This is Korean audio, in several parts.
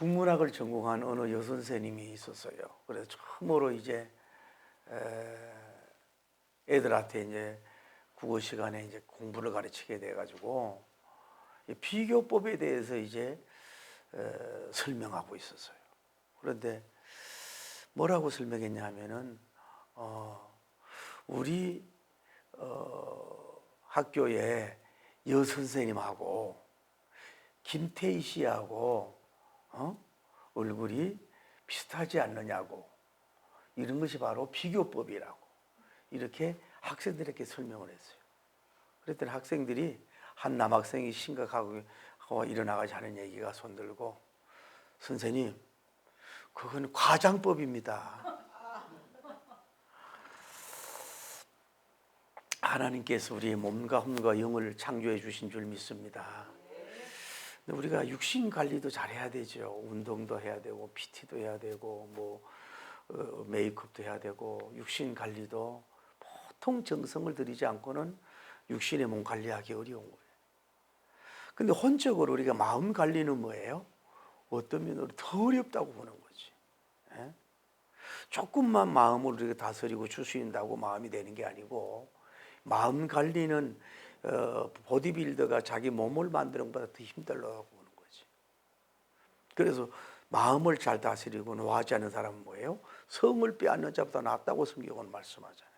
국문학을 전공한 어느 여선생님이 있었어요. 그래서 처음으로 이제 애들한테 이제 국어 시간에 이제 공부를 가르치게 돼가지고 비교법에 대해서 이제 설명하고 있었어요. 그런데 뭐라고 설명했냐 하면은 우리 학교에 여선생님하고 김태희 씨하고 얼굴이 비슷하지 않느냐고, 이런 것이 바로 비교법이라고 이렇게 학생들에게 설명을 했어요. 그랬더니 학생들이, 한 남학생이 심각하고 일어나가지 하는 얘기가 손들고, 선생님, 그건 과장법입니다. 하나님께서 우리의 몸과魂과 영을 창조해 주신 줄 믿습니다. 근데 우리가 육신 관리도 잘해야 되죠. 운동도 해야 되고, PT도 해야 되고, 메이크업도 해야 되고, 육신 관리도 보통 정성을 들이지 않고는 육신의 몸 관리하기 어려운 거예요. 근데 혼적으로 우리가 마음 관리는 뭐예요? 어떤 면으로 더 어렵다고 보는 거지. 예? 조금만 마음을 우리가 다스리고 추스린다고 마음이 되는 게 아니고, 마음 관리는 보디빌더가 자기 몸을 만드는 것보다 더 힘들다고 보는 거지. 그래서 마음을 잘 다스리고 노하지 않는 사람은 뭐예요? 성을 빼앗는 자보다 낫다고 성경은 말씀하잖아요.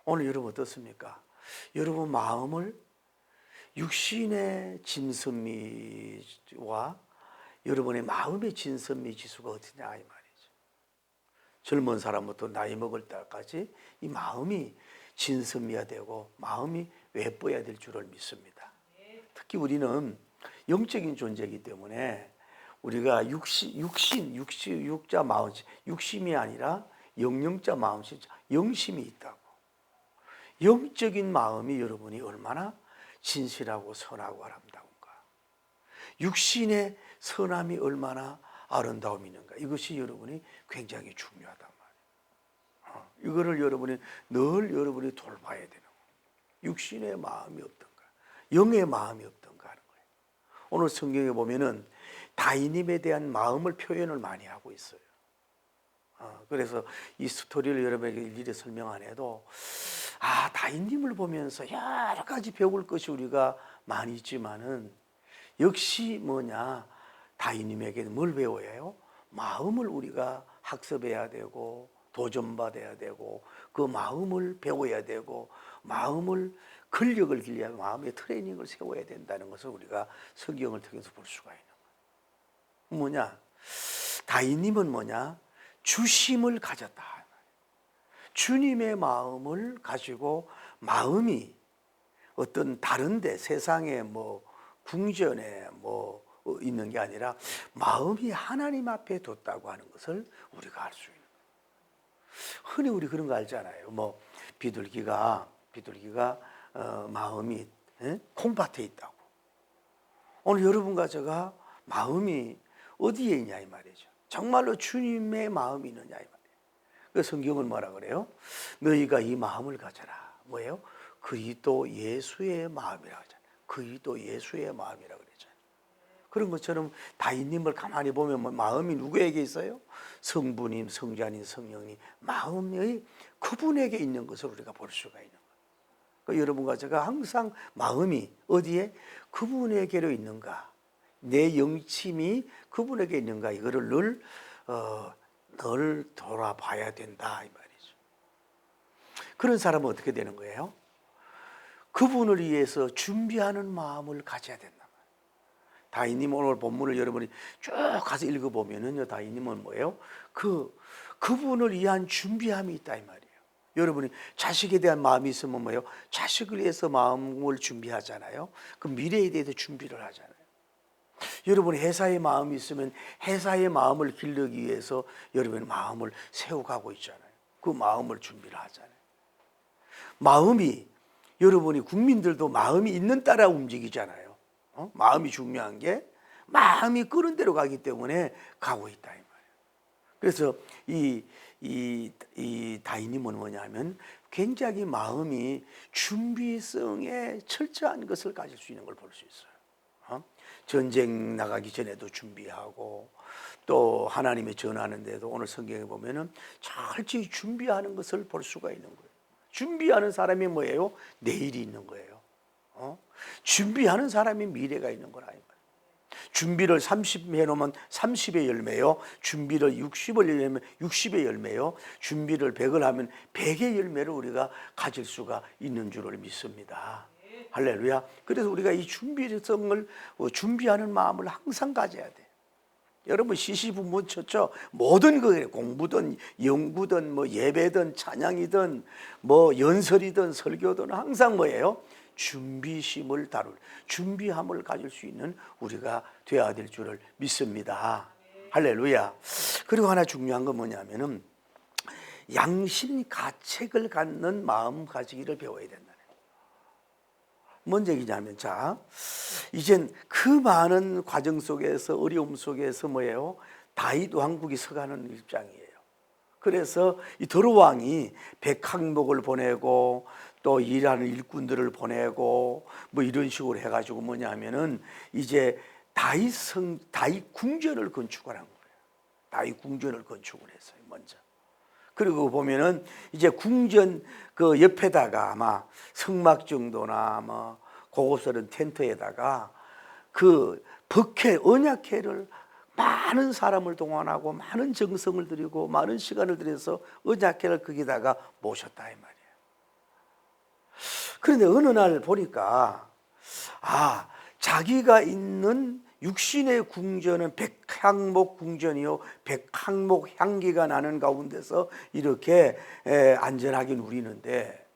오늘 여러분 어떻습니까? 여러분 마음을, 육신의 진선미와 여러분의 마음의 진선미 지수가 어떠냐 이 말이죠. 젊은 사람부터 나이 먹을 때까지 이 마음이 진선미가 되고 마음이 예뻐야 될 줄을 믿습니다. 특히 우리는 영적인 존재이기 때문에 우리가 육자 마음, 육심이 아니라 영영자 마음, 영심이 있다고. 영적인 마음이 여러분이 얼마나 진실하고 선하고 아름다운가, 육신의 선함이 얼마나 아름다움이 있는가, 이것이 여러분이 굉장히 중요하단 말이에요. 이거를 여러분이 늘 여러분이 돌봐야 되는 거예요. 육신의 마음이 어떤가, 영의 마음이 어떤가 하는 거예요. 오늘 성경에 보면은 다윗님에 대한 마음을 표현을 많이 하고 있어요. 그래서 이 스토리를 여러분에게 일일이 설명 안 해도 다윗님을 보면서 여러 가지 배울 것이 우리가 많이 있지만은, 역시 뭐냐, 다윗님에게는 뭘 배워야 해요? 마음을 우리가 학습해야 되고 도전받아야 되고, 그 마음을 배워야 되고, 마음을 근력을 길러야, 마음의 트레이닝을 세워야 된다는 것을 우리가 성경을 통해서 볼 수가 있는 거예요. 뭐냐, 다윗님은 뭐냐, 주심을 가졌다. 주님의 마음을 가지고, 마음이 어떤 다른데 세상에 궁전에 있는 게 아니라 마음이 하나님 앞에 뒀다고 하는 것을 우리가 알 수 있는 거예요. 흔히 우리 그런 거 알잖아요. 비둘기가 마음이 콩밭에 있다고. 오늘 여러분과 제가 마음이 어디에 있냐 이 말이죠. 정말로 주님의 마음이 있느냐 이 말이에요. 그 성경은 뭐라 그래요? 너희가 이 마음을 가져라. 뭐예요? 그리스도 예수의 마음이라고 하잖아요. 그리스도 예수의 마음이라고 그러잖아요. 그런 것처럼 다윗님을 가만히 보면 마음이 누구에게 있어요? 성부님, 성자님, 성령님, 마음이 그분에게 있는 것을 우리가 볼 수가 있는 거예요. 그러니까 여러분과 제가 항상 마음이 어디에? 그분에게로 있는가, 내 영침이 그분에게 있는가, 이거를 늘 돌아봐야 된다 이 말이죠. 그런 사람은 어떻게 되는 거예요? 그분을 위해서 준비하는 마음을 가져야 된다. 다윗님 오늘 본문을 여러분이 쭉 가서 읽어보면은요, 다윗님은 뭐예요? 그분을 위한 준비함이 있다 이 말이에요. 여러분이 자식에 대한 마음이 있으면 뭐예요? 자식을 위해서 마음을 준비하잖아요. 그 미래에 대해서 준비를 하잖아요. 여러분이 회사의 마음이 있으면 회사의 마음을 기르기 위해서 여러분의 마음을 세워가고 있잖아요. 그 마음을 준비를 하잖아요. 마음이, 여러분이 국민들도 마음이 있는 따라 움직이잖아요. 마음이 중요한 게, 마음이 끄는 대로 가기 때문에 가고 있다 이 말이에요. 그래서 이 다윗님은 뭐냐면 굉장히 마음이 준비성에 철저한 것을 가질 수 있는 걸 볼 수 있어요. 전쟁 나가기 전에도 준비하고 또 하나님의 전하는데도 오늘 성경에 보면은 철저히 준비하는 것을 볼 수가 있는 거예요. 준비하는 사람이 뭐예요? 내일이 있는 거예요. 준비하는 사람이 미래가 있는 거라. 준비를 30 해놓으면 30의 열매요. 준비를 60을 열면 60의 열매요. 준비를 100을 하면 100의 열매를 우리가 가질 수가 있는 줄을 믿습니다. 할렐루야. 그래서 우리가 이 준비성을 준비하는 마음을 항상 가져야 돼. 여러분 시시분문쳤죠. 모든 거 공부든 연구든 뭐 예배든 찬양이든 뭐 연설이든 설교든 항상 뭐예요? 준비심을 다룰 준비함을 가질 수 있는 우리가 되어야 될 줄을 믿습니다. 할렐루야. 그리고 하나 중요한 건 뭐냐면은 양심 가책을 갖는 마음 가지기를 배워야 된다. 뭔 얘기냐면 자 이젠 그 많은 과정 속에서 어려움 속에서 뭐예요? 다윗 왕국이 서가는 입장이에요. 그래서 이 도로왕이 백항목을 보내고 또 일하는 일꾼들을 보내고 뭐 이런 식으로 해가지고 뭐냐면은 이제 다윗 궁전을 건축을 한 거예요. 다윗 궁전을 건축을 했어요 먼저. 그리고 보면은 이제 궁전 그 옆에다가 아마 성막 정도나 뭐 고급스러운 텐트에다가 그 법회 언약회를 많은 사람을 동원하고 많은 정성을 들이고 많은 시간을 들여서 언약회를 거기다가 모셨다 이 말이에요. 그런데 어느 날 보니까 자기가 있는 육신의 궁전은 백항목 궁전이요 백항목 향기가 나는 가운데서 이렇게 안전하게 누리는데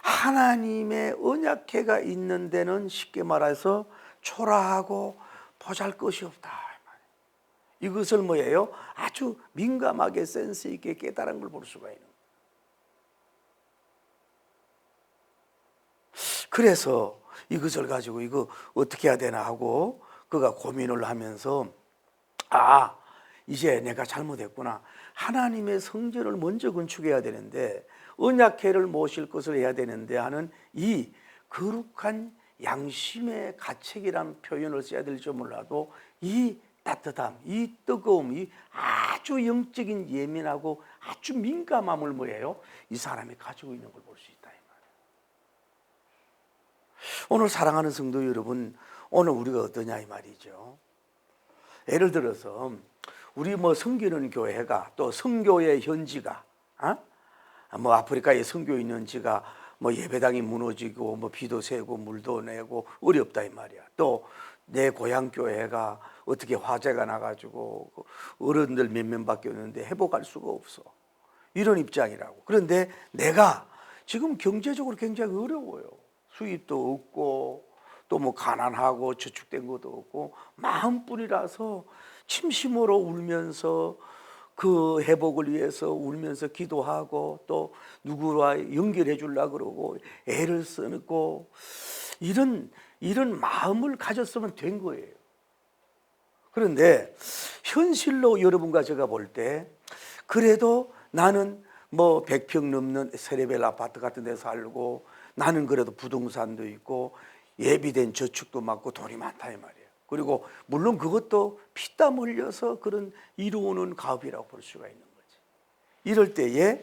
하나님의 언약궤가 있는 데는 쉽게 말해서 초라하고 보잘것이 없다. 이것을 뭐예요? 아주 민감하게 센스 있게 깨달은 걸 볼 수가 있는 거예요. 그래서 이것을 가지고 이거 어떻게 해야 되나 하고 그가 고민을 하면서 이제 내가 잘못했구나. 하나님의 성전을 먼저 건축해야 되는데 언약궤를 모실 것을 해야 되는데 하는 이 거룩한 양심의 가책이라는 표현을 써야 될지 몰라도 이 따뜻함, 이 뜨거움, 이 아주 영적인 예민하고 아주 민감함을 뭐예요? 이 사람이 가지고 있는 걸 볼 수 있다 이 말이에요. 오늘 사랑하는 성도 여러분, 오늘 우리가 어떠냐 이 말이죠. 예를 들어서 우리 뭐 섬기는 교회가 또 선교의 현지가 뭐 아프리카에 선교 있는 지가 뭐 예배당이 무너지고 뭐 비도 새고 물도 내고 어렵다 이 말이야. 또 내 고향 교회가 어떻게 화재가 나가지고 어른들 몇 명밖에 없는데 회복할 수가 없어. 이런 입장이라고. 그런데 내가 지금 경제적으로 굉장히 어려워요. 수입도 없고 또 뭐 가난하고 저축된 것도 없고 마음뿐이라서 침심으로 울면서 그 회복을 위해서 울면서 기도하고 또 누구와 연결해 주려고 그러고 애를 쓰고 이런 마음을 가졌으면 된 거예요. 그런데 현실로 여러분과 제가 볼 때 그래도 나는 뭐 100평 넘는 세레벨 아파트 같은 데 살고 나는 그래도 부동산도 있고 예비된 저축도 많고 돈이 많다 이 말이에요. 그리고 물론 그것도 피땀 흘려서 그런 이루어오는 가업이라고 볼 수가 있는 거지. 이럴 때에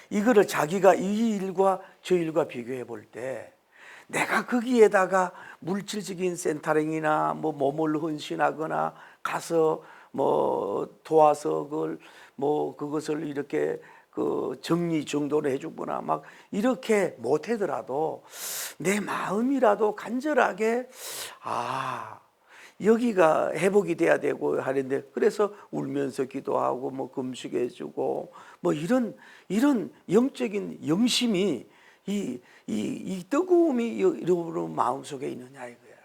이거를 자기가 이 일과 저 일과 비교해 볼 때 내가 거기에다가 물질적인 센터링이나 뭐 몸을 헌신하거나 가서 뭐 도와서 그것을 이렇게 그 정리 정돈을 해주거나 막 이렇게 못하더라도 내 마음이라도 간절하게 여기가 회복이 돼야 되고 하는데 그래서 울면서 기도하고 뭐 금식해주고 뭐 이런 영적인 영심이 이 뜨거움이 여러분 마음속에 있느냐 이거야.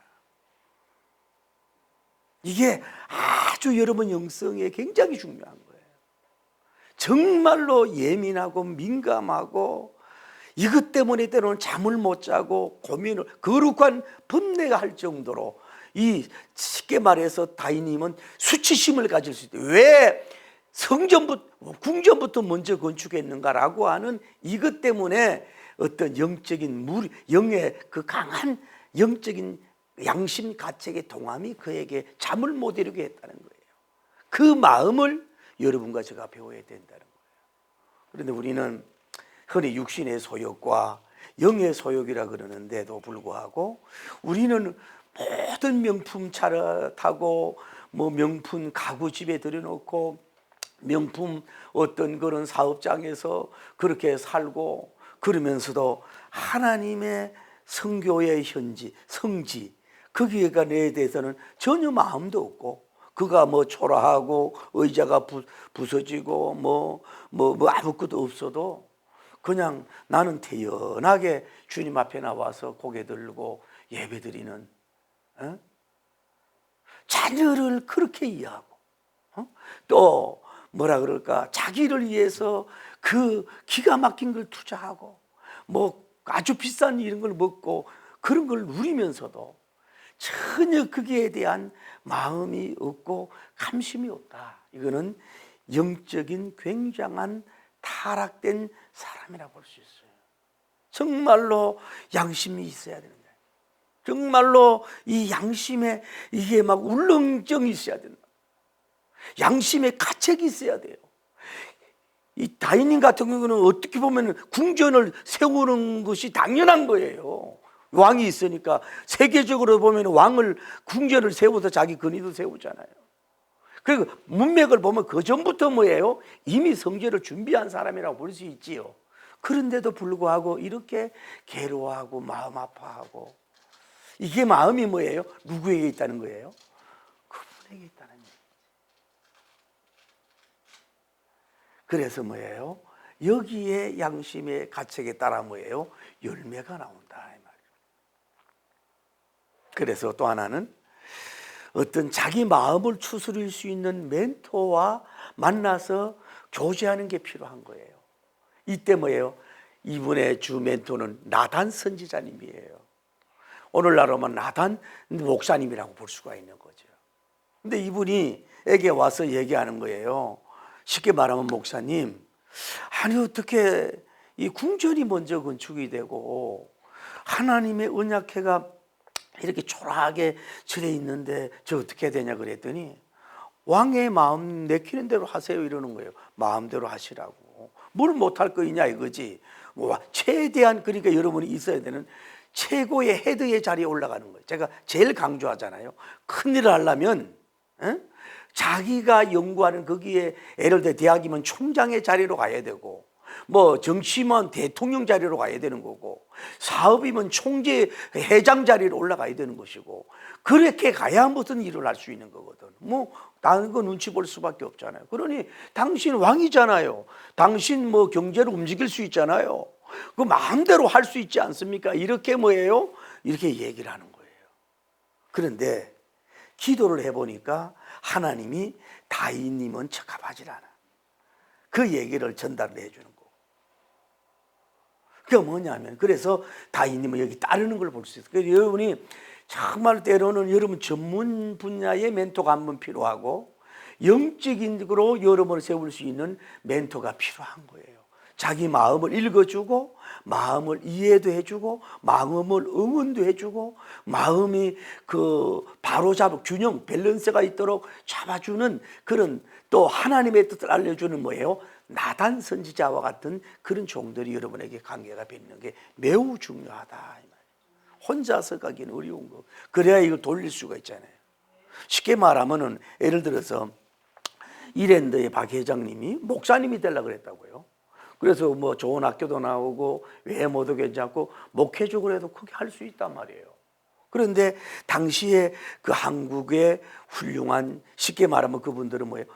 이게 아주 여러분 영성에 굉장히 중요한 거예요. 정말로 예민하고 민감하고 이것 때문에 때로는 잠을 못 자고 고민을 거룩한 번뇌가 할 정도로 이 쉽게 말해서 다윗님은 수치심을 가질 수 있다. 왜 궁전부터 먼저 건축했는가라고 하는 이것 때문에 어떤 영적인 영의 그 강한 영적인 양심 가책의 동함이 그에게 잠을 못 이루게 했다는 거예요. 그 마음을 여러분과 제가 배워야 된다는 거예요. 그런데 우리는 흔히 육신의 소욕과 영의 소욕이라 그러는데도 불구하고 우리는 모든 명품 차를 타고 뭐 명품 가구 집에 들여놓고 명품 어떤 그런 사업장에서 그렇게 살고, 그러면서도 하나님의 성교의 성지 거기에가 내에 대해서는 전혀 마음도 없고, 그가 뭐 초라하고 의자가 부서지고 뭐 아무것도 없어도 그냥 나는 태연하게 주님 앞에 나와서 고개 들고 예배 드리는, 자녀를 그렇게 이해하고, 또 뭐라 그럴까, 자기를 위해서 그 기가 막힌 걸 투자하고 뭐 아주 비싼 이런 걸 먹고 그런 걸 누리면서도 전혀 거기에 대한 마음이 없고 감심이 없다. 이거는 영적인 굉장한 타락된 사람이라고 볼 수 있어요. 정말로 양심이 있어야 되는 거예요. 정말로 이 양심에 이게 막 울렁증이 있어야 된다. 양심의 가책이 있어야 돼요. 이 다윗님 같은 경우는 어떻게 보면 궁전을 세우는 것이 당연한 거예요. 왕이 있으니까. 세계적으로 보면 왕을 궁전을 세워서 자기 근위도 세우잖아요. 그리고 문맥을 보면 그 전부터 뭐예요? 이미 성전을 준비한 사람이라고 볼 수 있지요. 그런데도 불구하고 이렇게 괴로워하고 마음 아파하고, 이게 마음이 뭐예요? 누구에게 있다는 거예요? 그분에게 있다는 거예요. 그래서 뭐예요? 여기에 양심의 가책에 따라 뭐예요? 열매가 나온다 이 말이에요. 그래서 또 하나는 어떤 자기 마음을 추스릴 수 있는 멘토와 만나서 교제하는 게 필요한 거예요. 이때 뭐예요? 이분의 주 멘토는 나단 선지자님이에요. 오늘날로만 나단 목사님이라고 볼 수가 있는 거죠. 근데 이분이 에게 와서 얘기하는 거예요. 쉽게 말하면, 목사님, 아니 어떻게 이 궁전이 먼저 건축이 되고 하나님의 언약궤가 이렇게 초라하게 절에 있는데 저 어떻게 해야 되냐 그랬더니, 왕의 마음 내키는 대로 하세요 이러는 거예요. 마음대로 하시라고. 뭘 못할 거이냐 이거지. 뭐 최대한, 그러니까 여러분이 있어야 되는 최고의 헤드의 자리에 올라가는 거예요. 제가 제일 강조하잖아요. 큰일을 하려면 자기가 연구하는 거기에, 예를 들어 대학이면 총장의 자리로 가야 되고, 뭐 정치면 대통령 자리로 가야 되는 거고, 사업이면 총재 회장 자리로 올라가야 되는 것이고, 그렇게 가야 무슨 일을 할 수 있는 거거든. 뭐 다른 거 눈치 볼 수밖에 없잖아요. 그러니 당신 왕이잖아요. 당신 뭐 경제를 움직일 수 있잖아요. 그 마음대로 할 수 있지 않습니까? 이렇게 뭐예요? 이렇게 얘기를 하는 거예요. 그런데 기도를 해보니까 하나님이 다윗님은 적합하지 않아. 그 얘기를 전달을 해주는 거고. 그게 뭐냐면, 그래서 다윗님은 여기 따르는 걸 볼 수 있어요. 그래서 여러분이 정말 때로는 여러분 전문 분야의 멘토가 한 번 필요하고, 영적인으로 여러분을 세울 수 있는 멘토가 필요한 거예요. 자기 마음을 읽어주고, 마음을 이해도 해주고, 마음을 응원도 해주고, 마음이 그 바로잡은 균형, 밸런스가 있도록 잡아주는 그런, 또 하나님의 뜻을 알려주는 뭐예요? 나단 선지자와 같은 그런 종들이 여러분에게 관계가 맺는 게 매우 중요하다. 혼자서 가기는 어려운 거. 그래야 이거 돌릴 수가 있잖아요. 쉽게 말하면은, 예를 들어서 이랜드의 박 회장님이 목사님이 되려고 그랬다고요. 그래서 뭐 좋은 학교도 나오고 외모도 괜찮고 목회적으로 해도 크게 할 수 있단 말이에요. 그런데 당시에 그 한국의 훌륭한, 쉽게 말하면 그분들은 뭐예요?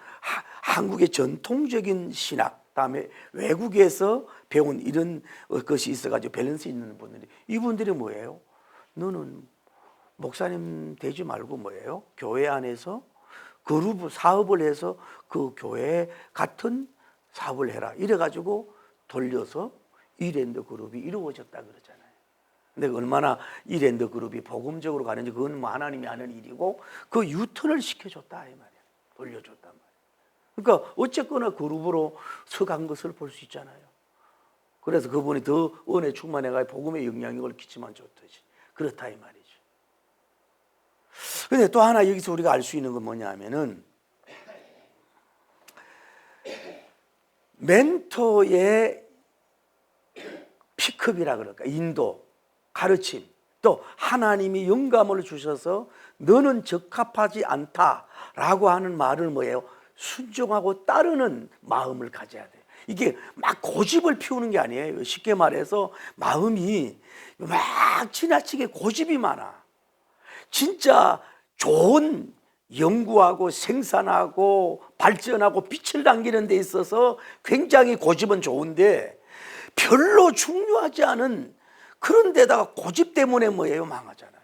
한국의 전통적인 신학, 다음에 외국에서 배운 이런 것이 있어가지고 밸런스 있는 분들이, 이분들이 뭐예요? 너는 목사님 되지 말고 뭐예요? 교회 안에서 그룹 사업을 해서 그 교회 같은 사업을 해라. 이래가지고 돌려서 이랜드 그룹이 이루어졌다 그러잖아요. 근데 얼마나 이랜드 그룹이 복음적으로 가는지 그건 뭐 하나님이 하는 일이고, 그 유턴을 시켜줬다 이 말이야. 돌려줬단 말이야. 그러니까 어쨌거나 그룹으로 서간 것을 볼 수 있잖아요. 그래서 그분이 더 은혜 충만해가 복음의 영향력을 끼치만 좋듯이 그렇다 이 말이죠. 근데 또 하나 여기서 우리가 알 수 있는 건 뭐냐 하면은 멘토의 픽업이라 그럴까, 인도, 가르침, 또 하나님이 영감을 주셔서 너는 적합하지 않다라고 하는 말을 뭐예요? 순종하고 따르는 마음을 가져야 돼요. 이게 막 고집을 피우는 게 아니에요. 쉽게 말해서 마음이 막 지나치게 고집이 많아. 진짜 좋은 연구하고 생산하고 발전하고 빛을 당기는 데 있어서 굉장히 고집은 좋은데 별로 중요하지 않은 그런 데다가 고집 때문에 뭐예요? 망하잖아요.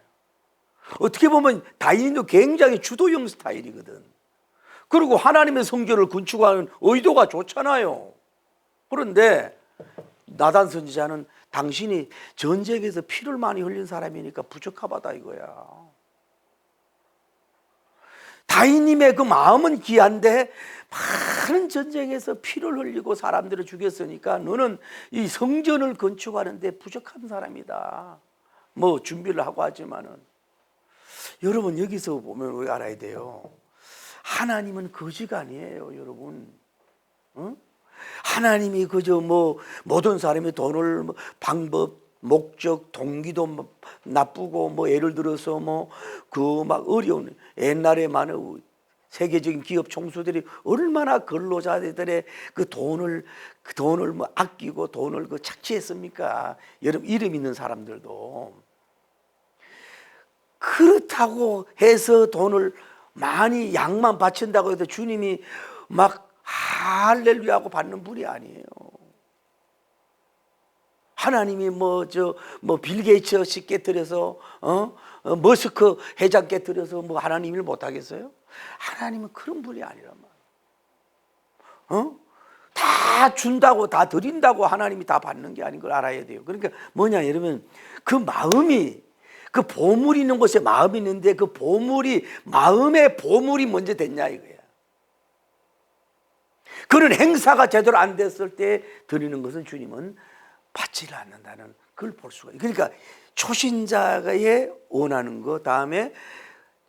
어떻게 보면 다윈도 굉장히 주도형 스타일이거든. 그리고 하나님의 성전을 건축하는 의도가 좋잖아요. 그런데 나단 선지자는 당신이 전쟁에서 피를 많이 흘린 사람이니까 부적합하다 이거야. 다윗님의 그 마음은 귀한데 많은 전쟁에서 피를 흘리고 사람들을 죽였으니까 너는 이 성전을 건축하는데 부족한 사람이다. 뭐 준비를 하고 하지만은 여러분 여기서 보면 우리가 알아야 돼요. 하나님은 거지가 아니에요, 여러분. 응? 하나님이 그저 뭐 모든 사람이 돈을 방법, 목적, 동기도 나쁘고 뭐 예를 들어서 뭐 그 막 어려운 옛날에 많은 세계적인 기업 총수들이 얼마나 근로자들의 그 돈을 뭐 아끼고 돈을 그 착취했습니까? 여러분 이름 있는 사람들도 그렇다고 해서 돈을 많이 양만 바친다고 해서 주님이 막 할렐루야하고 받는 분이 아니에요. 하나님이 뭐 빌 게이츠 씨 깨뜨려서 머스크 회장 깨뜨려서 뭐 하나님 일 못 하겠어요? 하나님은 그런 분이 아니란 말이에요. 다 준다고 다 드린다고 하나님이 다 받는 게 아닌 걸 알아야 돼요. 그러니까 뭐냐 여러분, 그 마음이, 그 보물이 있는 곳에 마음이 있는데 그 보물이 마음의 보물이 먼저 됐냐 이거야. 그런 행사가 제대로 안 됐을 때 드리는 것은 주님은 받지를 않는다는 걸 볼 수가 있어요. 그러니까 초신자의 원하는 거, 다음에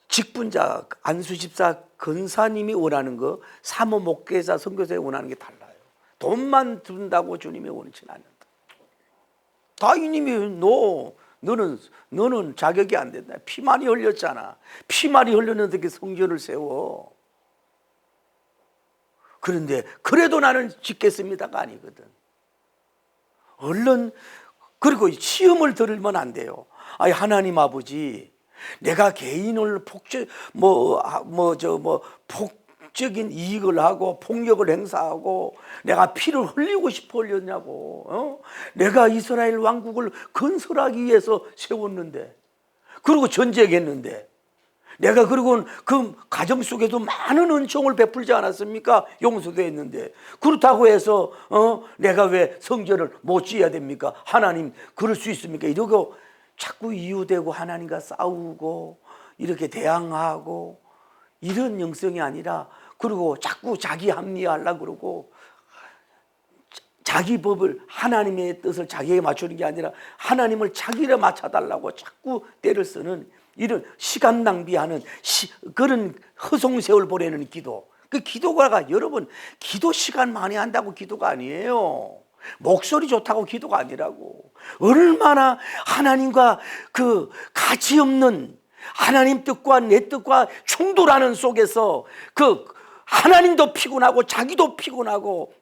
직분자 안수집사 근사님이 원하는 거, 사모 목회자 선교사에 원하는 게 달라요. 돈만 든다고 주님이 원치는 않는다. 다윗님이 너는 자격이 안 된다. 피 많이 흘렸잖아. 피 많이 흘렸는데 어떻게 성전을 세워? 그런데 그래도 나는 짓겠습니다가 아니거든. 얼른 그리고 시험을 들으면 안 돼요. 아니 하나님 아버지, 내가 개인을 폭적인 이익을 하고 폭력을 행사하고 내가 피를 흘리고 싶어 흘렸냐고. 내가 이스라엘 왕국을 건설하기 위해서 세웠는데, 그리고 전쟁했는데, 내가 그리고 그 가정 속에도 많은 은총을 베풀지 않았습니까? 용서도 했는데, 그렇다고 해서 내가 왜 성전을 못 지어야 됩니까? 하나님 그럴 수 있습니까? 이러고 자꾸 이유되고 하나님과 싸우고 이렇게 대항하고 이런 영성이 아니라, 그리고 자꾸 자기 합리화하려고 그러고 자기 법을, 하나님의 뜻을 자기에게 맞추는 게 아니라 하나님을 자기를 맞춰달라고 자꾸 때를 쓰는 이런 시간 낭비하는 그런 허송세월 보내는 기도. 그 기도가 여러분, 기도 시간 많이 한다고 기도가 아니에요. 목소리 좋다고 기도가 아니라고. 얼마나 하나님과 그 가치 없는 하나님 뜻과 내 뜻과 충돌하는 속에서 그 하나님도 피곤하고 자기도 피곤하고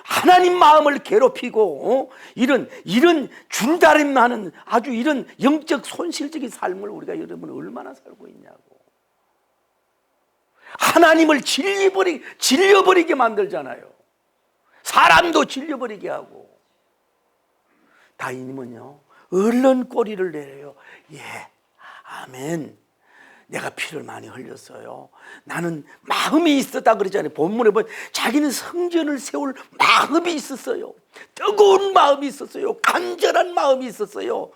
하나님 마음을 괴롭히고 이런 줄다림하는 아주 이런 영적 손실적인 삶을 우리가 여러분 얼마나 살고 있냐고. 하나님을 질려버리게 만들잖아요. 사람도 질려버리게 하고. 다윗님은요 얼른 꼬리를 내려요. 예, 아멘. 내가 피를 많이 흘렸어요. 나는 마음이 있었다 그러잖아요. 본문에 보면 자기는 성전을 세울 마음이 있었어요. 뜨거운 마음이 있었어요. 간절한 마음이 있었어요.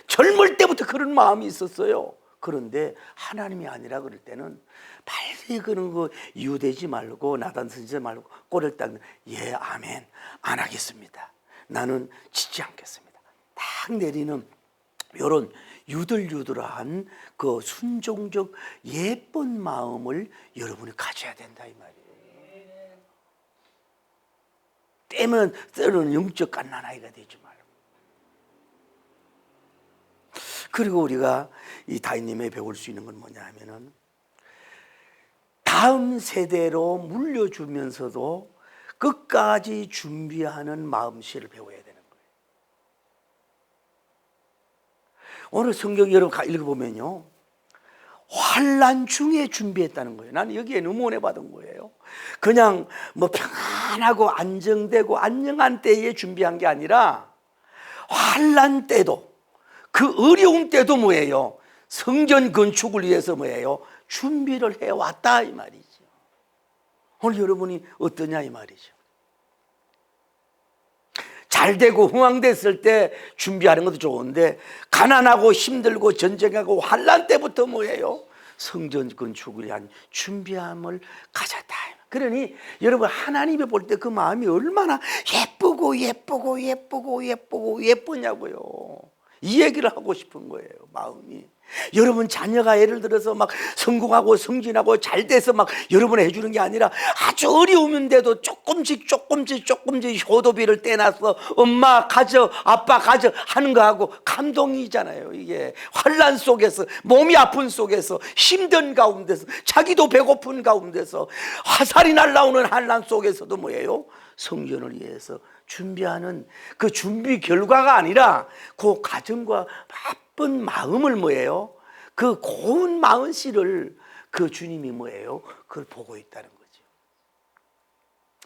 젊을 때부터 그런 마음이 있었어요. 그런데 하나님이 아니라 그럴 때는 빨리 그런 거 이유되지 말고 나단 선지자 말고 꼬리를 닦는, 예 아멘, 안 하겠습니다. 나는 짓지 않겠습니다. 딱 내리는 유들유들한 그 순종적 예쁜 마음을 여러분이 가져야 된다 이 말이에요. 때로는 영적 갓난아이가 되지 말고. 그리고 우리가 이 다윗님에 배울 수 있는 건 뭐냐 하면은 다음 세대로 물려주면서도 끝까지 준비하는 마음씨를 배워야 되는 거예요. 오늘 성경 여러분 읽어보면요, 환난 중에 준비했다는 거예요. 나는 여기에 응원해 받은 거예요. 그냥 뭐 평안하고 안정되고 안녕한 때에 준비한 게 아니라 환난 때도, 그 어려운 때도 뭐예요? 성전 건축을 위해서 뭐예요? 준비를 해왔다 이 말이죠. 오늘 여러분이 어떠냐 이 말이죠. 잘 되고 흥왕됐을 때 준비하는 것도 좋은데 가난하고 힘들고 전쟁하고 환난 때부터 뭐예요? 성전 건축을 위한 준비함을 가졌다. 그러니 여러분 하나님이 볼 때 그 마음이 얼마나 예쁘냐고요. 이 얘기를 하고 싶은 거예요. 마음이. 여러분 자녀가 예를 들어서 막 성공하고 승진하고 잘 돼서 막 여러분이 해주는 게 아니라 아주 어려우면데도 조금씩 효도비를 떼놔서 엄마 가져 아빠 가져 하는 거하고 감동이잖아요. 이게 환난 속에서, 몸이 아픈 속에서, 힘든 가운데서, 자기도 배고픈 가운데서, 화살이 날라오는 환난 속에서도 뭐예요? 성전을 위해서 준비하는 그 준비 결과가 아니라 그 가정과 바쁜 마음을 뭐예요? 그 고운 마음씨를 그 주님이 뭐예요? 그걸 보고 있다는 거죠.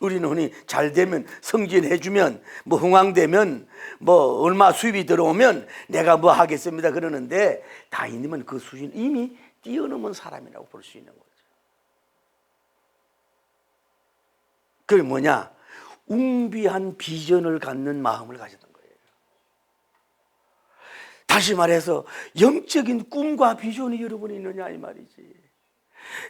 우리는 흔히 잘 되면, 승진해주면, 뭐 흥왕되면, 뭐 얼마 수입이 들어오면 내가 뭐 하겠습니다 그러는데 다윗님은 그 수준 이미 뛰어넘은 사람이라고 볼 수 있는 거죠. 그게 뭐냐? 웅비한 비전을 갖는 마음을 가졌던 거예요. 다시 말해서 영적인 꿈과 비전이 여러분이 있느냐 이 말이지.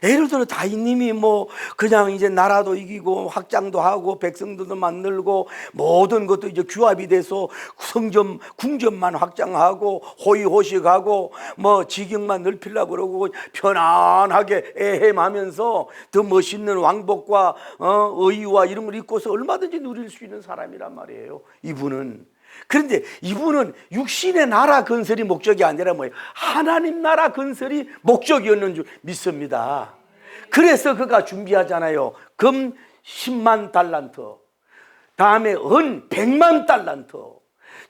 예를 들어 다윗님이 뭐 그냥 이제 나라도 이기고 확장도 하고 백성들도 만들고 모든 것도 이제 규합이 돼서 성전 궁전만 확장하고 호의호식하고 뭐 지경만 넓히려고 그러고 편안하게 애헴하면서 더 멋있는 왕복과 의와 이런 걸 입고서 얼마든지 누릴 수 있는 사람이란 말이에요. 이분은. 그런데 이분은 육신의 나라 건설이 목적이 아니라 뭐예요? 하나님 나라 건설이 목적이었는 줄 믿습니다. 그래서 그가 준비하잖아요. 금 10만 달란트, 다음에 은 100만 달란트,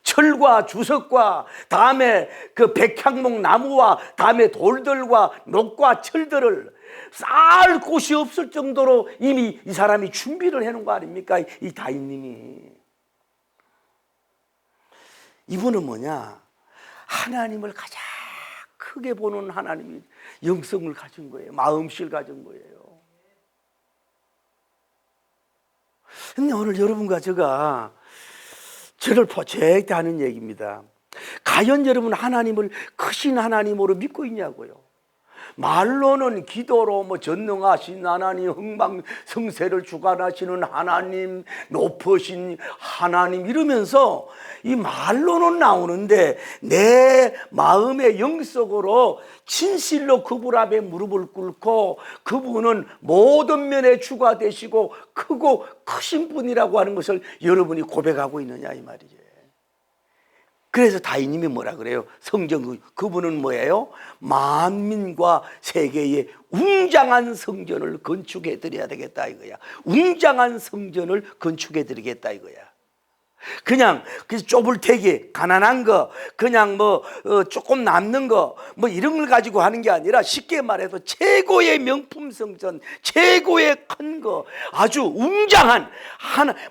철과 주석과 다음에 그 백향목 나무와 다음에 돌들과 녹과 철들을 쌓을 곳이 없을 정도로 이미 이 사람이 준비를 해놓은 거 아닙니까? 이 다윗님이. 이분은 뭐냐? 하나님을 가장 크게 보는 하나님이 영성을 가진 거예요. 마음씨를 가진 거예요. 근데 오늘 여러분과 제가 저를 제대하는 얘기입니다. 과연 여러분 하나님을 크신 하나님으로 믿고 있냐고요. 말로는 기도로 뭐 전능하신 하나님, 흥망성쇠를 주관하시는 하나님, 높으신 하나님 이러면서 이 말로는 나오는데 내 마음의 영속으로 진실로 그분 앞에 무릎을 꿇고 그분은 모든 면에 주가 되시고 크고 크신 분이라고 하는 것을 여러분이 고백하고 있느냐 이 말이죠. 그래서 다윗님이 뭐라 그래요? 성전 그분은 뭐예요? 만민과 세계에 웅장한 성전을 건축해 드려야 되겠다 이거야. 웅장한 성전을 건축해 드리겠다 이거야. 그냥 그 좁을 테기, 가난한 거, 그냥 뭐 조금 남는 거, 뭐 이런 걸 가지고 하는 게 아니라 쉽게 말해서 최고의 명품 성전, 최고의 큰 거, 아주 웅장한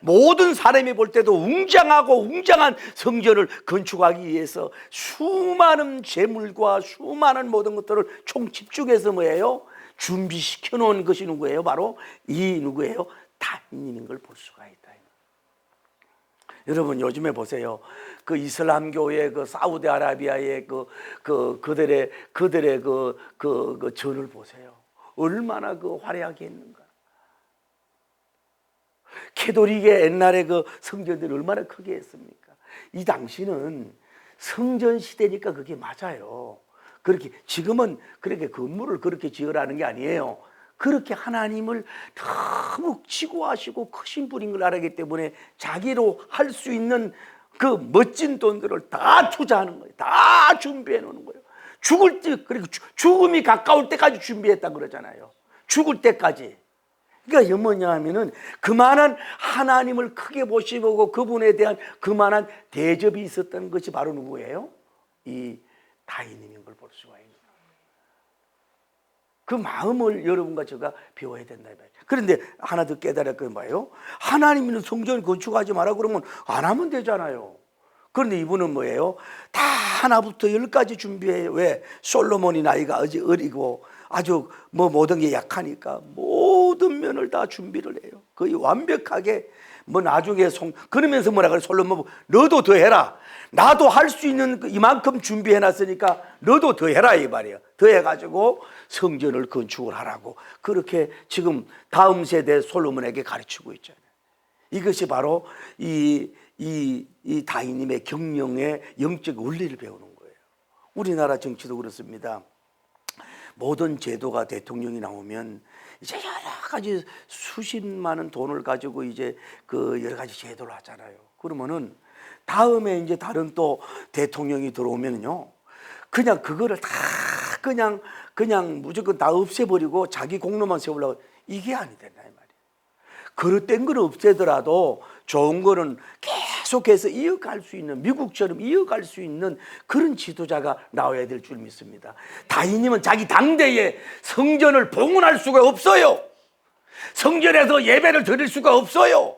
모든 사람이 볼 때도 웅장하고 웅장한 성전을 건축하기 위해서 수많은 재물과 수많은 모든 것들을 총 집중해서 뭐예요? 준비시켜 놓은 것이 누구예요? 바로 이 누구예요? 다윗님인 걸 볼 수가 있다. 여러분 요즘에 보세요. 그 이슬람교의 그 사우디아라비아의 그들의 그 전을 보세요. 얼마나 그 화려하게 했는가. 캐톨릭의 옛날에 그 성전들이 얼마나 크게 했습니까? 이 당시는 성전 시대니까 그게 맞아요. 그렇게 지금은 그렇게 건물을 그렇게 지으라는 게 아니에요. 그렇게 하나님을 너무 지고하시고 크신 분인 걸 알기 때문에 자기로 할 수 있는 그 멋진 돈들을 다 투자하는 거예요. 다 준비해 놓는 거예요. 죽을 때, 그리고 죽음이 가까울 때까지 준비했다 그러잖아요. 죽을 때까지. 그러니까 뭐냐 하면은 그만한 하나님을 크게 보시고 그분에 대한 그만한 대접이 있었던 것이 바로 누구예요? 이 다윗님인 걸 볼 수가 있는 거예요. 그 마음을 여러분과 제가 배워야 된다. 그런데 하나 더 깨달을 건 뭐예요? 하나님은 성전 건축하지 마라 그러면 안 하면 되잖아요. 그런데 이분은 뭐예요? 다 하나부터 10까지 준비해요. 왜? 솔로몬이 나이가 아직 어리고 아주 모든 게 약하니까 모든 면을 다 준비를 해요. 거의 완벽하게 나중에 그러면서 뭐라 그래? 솔로몬 너도 더 해라. 나도 할 수 있는 이만큼 준비해 놨으니까 너도 더 해라 이 말이에요. 더 해가지고 성전을 건축을 하라고 그렇게 지금 다음 세대 솔로몬에게 가르치고 있잖아요. 이것이 바로 이 다윗님의 경영의 영적 원리를 배우는 거예요. 우리나라 정치도 그렇습니다. 모든 제도가 대통령이 나오면 이제 여러 가지 수십만 원 돈을 가지고 이제 그 여러 가지 제도를 하잖아요. 그러면은 다음에 이제 다른 또 대통령이 들어오면요, 그냥 그거를 다 그냥 무조건 다 없애버리고 자기 공로만 세우려고 이게 아니 된다 이 말이에요. 그릇된 거는 없애더라도 좋은 거는 계속해서 이어갈 수 있는 미국처럼 이어갈 수 있는 그런 지도자가 나와야 될 줄 믿습니다. 다윗님은 자기 당대에 성전을 봉헌할 수가 없어요. 성전에서 예배를 드릴 수가 없어요.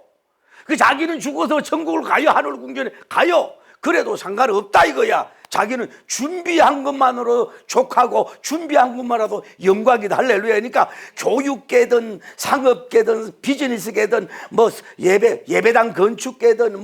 그 자기는 죽어서 천국을 가요, 하늘 궁전에 가요. 그래도 상관없다 이거야. 자기는 준비한 것만으로 족하고 준비한 것만으로도 영광이다. 할렐루야. 그러니까 교육계든 상업계든 비즈니스계든 예배당 건축계든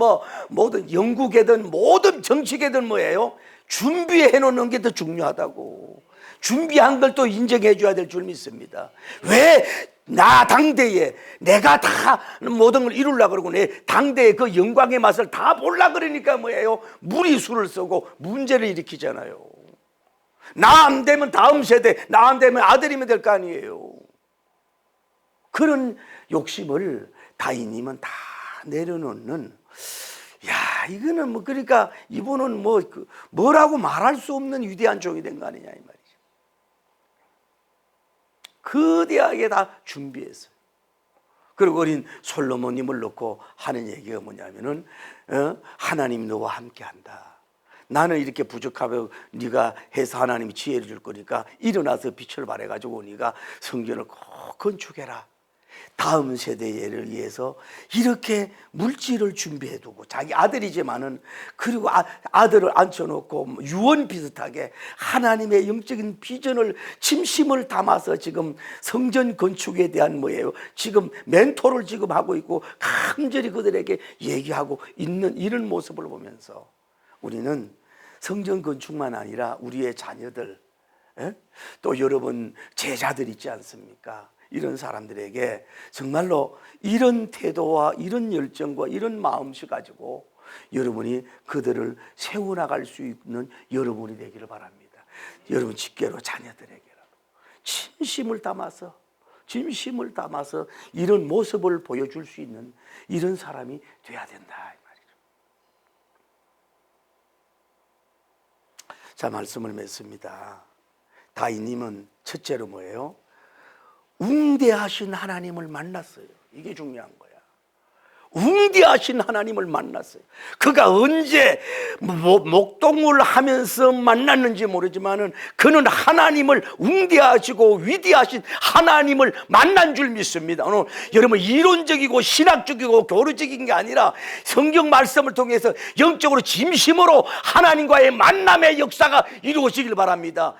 모든 연구계든 모든 정치계든 뭐예요? 준비해 놓는 게 더 중요하다고. 준비한 걸 또 인정해 줘야 될 줄 믿습니다. 왜? 나 당대에 내가 다 모든 걸 이루려고 그러고 내 당대에 그 영광의 맛을 다 보려고 그러니까 뭐예요? 무리수를 쓰고 문제를 일으키잖아요. 나 안 되면 다음 세대, 나 안 되면 아들이면 될 거 아니에요. 그런 욕심을 다윗님은 다 내려놓는, 야, 이거는 그러니까 이분은 뭐라고 말할 수 없는 위대한 종이 된 거 아니냐 이 말이죠. 거대하게 다 준비했어요. 그리고 어린 솔로몬님을 놓고 하는 얘기가 뭐냐면은 하나님 너와 함께한다. 나는 이렇게 부족하고 네가 해서 하나님이 지혜를 줄 거니까 일어나서 빛을 발해가지고 네가 성전을 꼭 건축해라. 다음 세대를 위해서 이렇게 물질을 준비해두고 자기 아들이지만은 그리고 아들을 앉혀놓고 유언 비슷하게 하나님의 영적인 비전을 진심을 담아서 지금 성전 건축에 대한 뭐예요? 지금 멘토를 지금 하고 있고 간절히 그들에게 얘기하고 있는 이런 모습을 보면서 우리는 성전 건축만 아니라 우리의 자녀들, 또 여러분 제자들 있지 않습니까? 이런 사람들에게 정말로 이런 태도와 이런 열정과 이런 마음씨 가지고 여러분이 그들을 세워나갈 수 있는 여러분이 되기를 바랍니다. 여러분 직계로 자녀들에게라도 진심을 담아서 이런 모습을 보여줄 수 있는 이런 사람이 돼야 된다 이 말이죠. 자, 말씀을 맺습니다. 다윗님은 첫째로 뭐예요? 웅대하신 하나님을 만났어요. 이게 중요한 거야. 웅대하신 하나님을 만났어요. 그가 언제 목동을 하면서 만났는지 모르지만은 그는 하나님을 웅대하시고 위대하신 하나님을 만난 줄 믿습니다. 오늘 여러분 이론적이고 신학적이고 교리적인 게 아니라 성경 말씀을 통해서 영적으로 진심으로 하나님과의 만남의 역사가 이루어지길 바랍니다.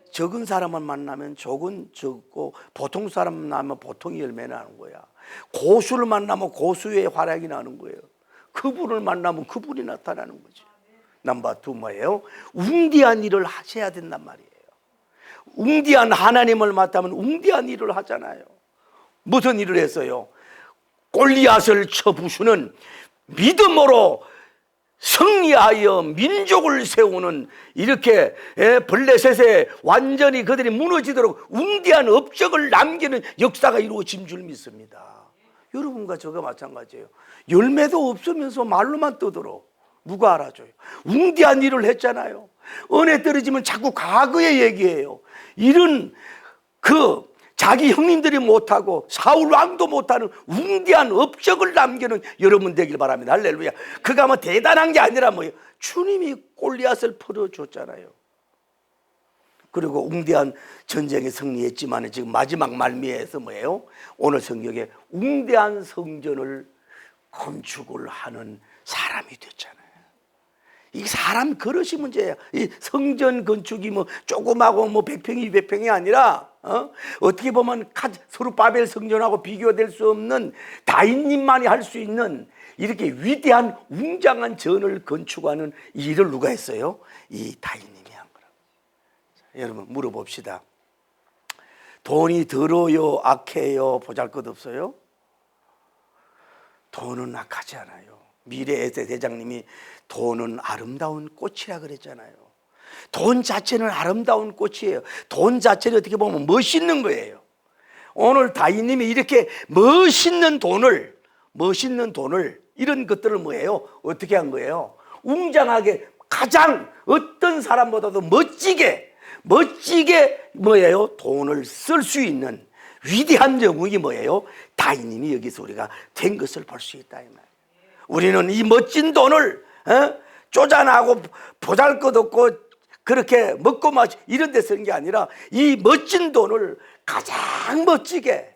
적은 사람을 만나면 적고 보통 사람 만나면 보통의 열매 나는 거야. 고수를 만나면 고수의 활약이 나는 거예요. 그분을 만나면 그분이 나타나는 거지. 넘버 2 뭐예요? 웅대한 일을 하셔야 된단 말이에요. 웅대한 하나님을 맡으면 웅대한 일을 하잖아요. 무슨 일을 했어요? 골리앗을 쳐 부수는 믿음으로 승리하여 민족을 세우는 이렇게 블레셋에 완전히 그들이 무너지도록 웅대한 업적을 남기는 역사가 이루어진 줄 믿습니다. 여러분과 저가 마찬가지예요. 열매도 없으면서 말로만 떠들어 누가 알아줘요? 웅대한 일을 했잖아요. 은혜 떨어지면 자꾸 과거의 얘기해요. 이런 자기 형님들이 못하고 사울 왕도 못하는 웅대한 업적을 남기는 여러분 되길 바랍니다. 할렐루야. 그가 뭐 대단한 게 아니라 뭐예요? 주님이 골리앗을 풀어줬잖아요. 그리고 웅대한 전쟁에 승리했지만 지금 마지막 말미에서 뭐예요? 오늘 성경에 웅대한 성전을 건축을 하는 사람이 됐잖아요. 이 사람 그릇이 문제예요. 이 성전 건축이 뭐 조그마고 뭐 100평이 200평이 아니라 어떻게 보면 스룹바벨 성전하고 비교될 수 없는 다윗님만이 할 수 있는 이렇게 위대한 웅장한 전을 건축하는 일을 누가 했어요? 이 다윗님이 한 거라고. 여러분 물어봅시다. 돈이 더러요 악해요 보잘것없어요? 돈은 악하지 않아요. 미래의 대장님이 돈은 아름다운 꽃이라 그랬잖아요. 돈 자체는 아름다운 꽃이에요. 돈 자체는 어떻게 보면 멋있는 거예요. 오늘 다윗님이 이렇게 멋있는 돈을 이런 것들을 뭐예요? 어떻게 한 거예요? 웅장하게 가장 어떤 사람보다도 멋지게 뭐예요? 돈을 쓸 수 있는 위대한 영웅이 뭐예요? 다윗님이 여기서 우리가 된 것을 볼 수 있다 이 말이에요. 우리는 이 멋진 돈을 쪼잔하고 보잘것없고 그렇게 먹고 마시 이런 데 쓰는 게 아니라 이 멋진 돈을 가장 멋지게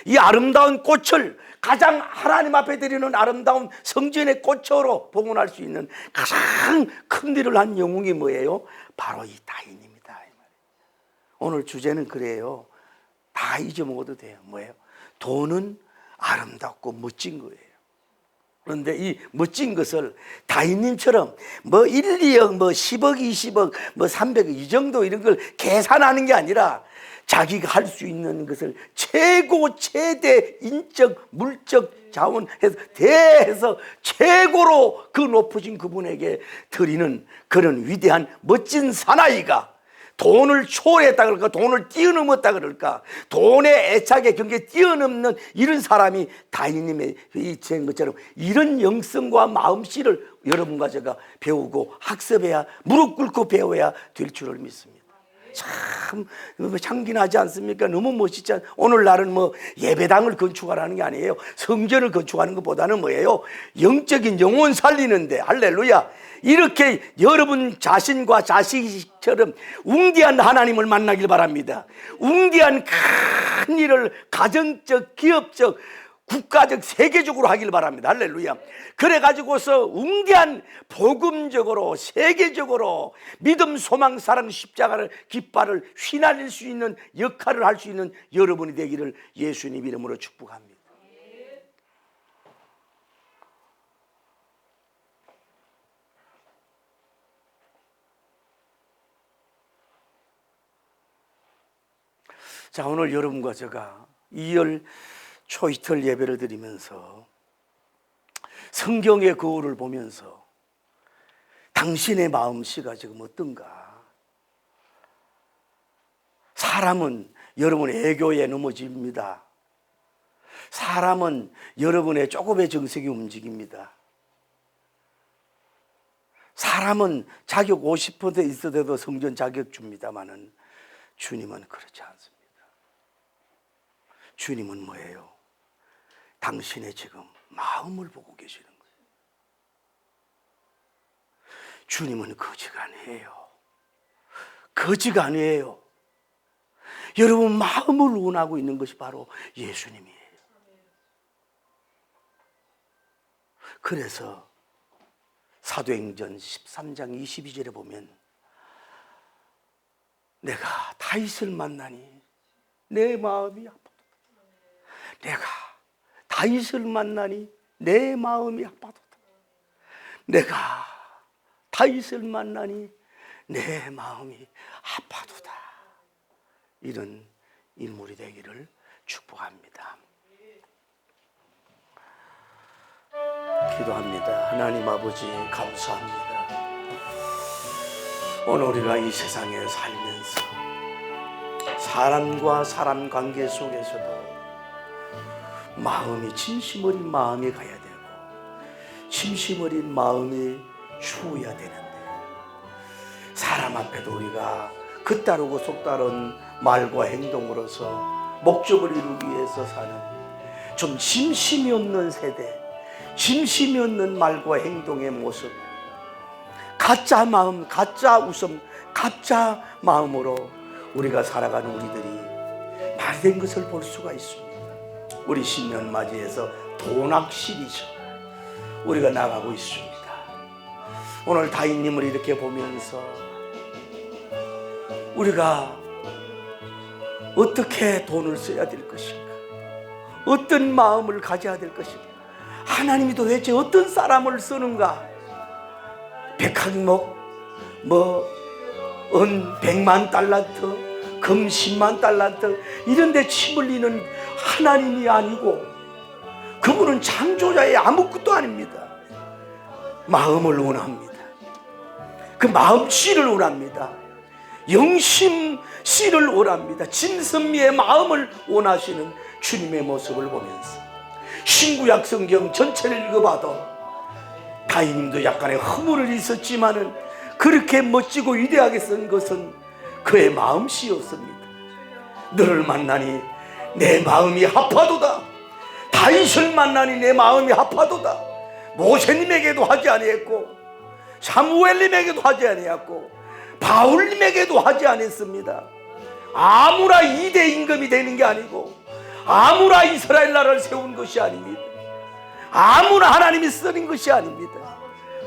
이 아름다운 꽃을 가장 하나님 앞에 드리는 아름다운 성전의 꽃으로 봉헌할 수 있는 가장 큰 일을 한 영웅이 뭐예요? 바로 이 다윗입니다. 오늘 주제는 그래요. 다 잊어먹어도 돼요. 뭐예요? 돈은 아름답고 멋진 거예요. 그런데 이 멋진 것을 다윗님처럼 뭐 1, 2억, 뭐 10억, 20억, 뭐 300억 이 정도 이런 걸 계산하는 게 아니라 자기가 할 수 있는 것을 최대 인적, 물적 자원해서 대해서 최고로 그 높으신 그분에게 드리는 그런 위대한 멋진 사나이가 돈을 초월했다 그럴까, 돈을 뛰어넘었다 그럴까, 돈의 애착의 경계에 뛰어넘는 이런 사람이 다윗님의 된 것처럼 이런 영성과 마음씨를 여러분과 제가 배우고 학습해야, 무릎 꿇고 배워야 될 줄을 믿습니다. 참 향기나지 않습니까? 너무 멋있지 않... 오늘날은 뭐 예배당을 건축하라는 게 아니에요. 성전을 건축하는 것보다는 뭐예요? 영적인 영혼 살리는데, 할렐루야, 이렇게 여러분 자신과 자식처럼 웅대한 하나님을 만나길 바랍니다. 웅대한 큰 일을 가정적, 기업적, 국가적, 세계적으로 하길 바랍니다. 할렐루야. 그래가지고서 웅대한 복음적으로 세계적으로 믿음, 소망, 사랑, 십자가를 깃발을 휘날릴 수 있는 역할을 할 수 있는 여러분이 되기를 예수님 이름으로 축복합니다. 자, 오늘 여러분과 제가 2월 초이틀 예배를 드리면서 성경의 거울을 보면서 당신의 마음씨가 지금 어떤가? 사람은 여러분의 애교에 넘어집니다. 사람은 여러분의 조금의 정색이 움직입니다. 사람은 자격 50% 있어도 성전 자격 줍니다마는 주님은 그렇지 않습니다. 주님은 뭐예요? 당신의 지금 마음을 보고 계시는 거예요. 주님은 거지가 아니에요. 거지가 아니에요. 여러분 마음을 원하고 있는 것이 바로 예수님이에요. 그래서 사도행전 13장 22절에 보면 내가 다윗을 만나니 내 마음이 아파. 내가 다윗을 만나니 내 마음이 아파도다. 내가 다윗을 만나니 내 마음이 아파도다. 이런 인물이 되기를 축복합니다. 기도합니다. 하나님 아버지 감사합니다. 오늘 우리가 이 세상에 살면서 사람과 사람 관계 속에서도 마음이 진심 어린 마음이 가야 되고 진심 어린 마음이 주어야 되는데 사람 앞에도 우리가 그따르고 속다른 말과 행동으로서 목적을 이루기 위해서 사는 좀 진심이 없는 세대, 진심이 없는 말과 행동의 모습, 가짜 마음, 가짜 웃음, 가짜 마음으로 우리가 살아가는 우리들이 말이 된 것을 볼 수가 있습니다. 우리 신년 맞이해서 도낙 시리즈 우리가 나가고 있습니다. 오늘 다윗님을 이렇게 보면서 우리가 어떻게 돈을 써야 될 것인가, 어떤 마음을 가져야 될 것인가, 하나님이 도대체 어떤 사람을 쓰는가, 백항목 은 100만 달란트, 금 10만 달란트 이런 데 침 흘리는 하나님이 아니고 그분은 창조자의 아무것도 아닙니다. 마음을 원합니다. 그 마음씨를 원합니다. 영심씨를 원합니다. 진선미의 마음을 원하시는 주님의 모습을 보면서 신구약 성경 전체를 읽어봐도 다윗님도 약간의 허물을 있었지만은 그렇게 멋지고 위대하게 쓴 것은 그의 마음씨였습니다. 너를 만나니 내 마음이 아파도다. 다윗을 만나니 내 마음이 아파도다. 모세님에게도 하지 아니했고 사무엘님에게도 하지 아니했고 바울님에게도 하지 않았습니다. 아무나 2대 임금이 되는 게 아니고 아무나 이스라엘 나라를 세운 것이 아닙니다. 아무나 하나님이 쓰는 것이 아닙니다.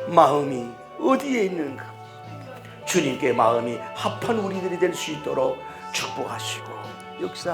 마음이 어디에 있는가? 주님께 마음이 합한 우리들이 될 수 있도록 축복하시고 역사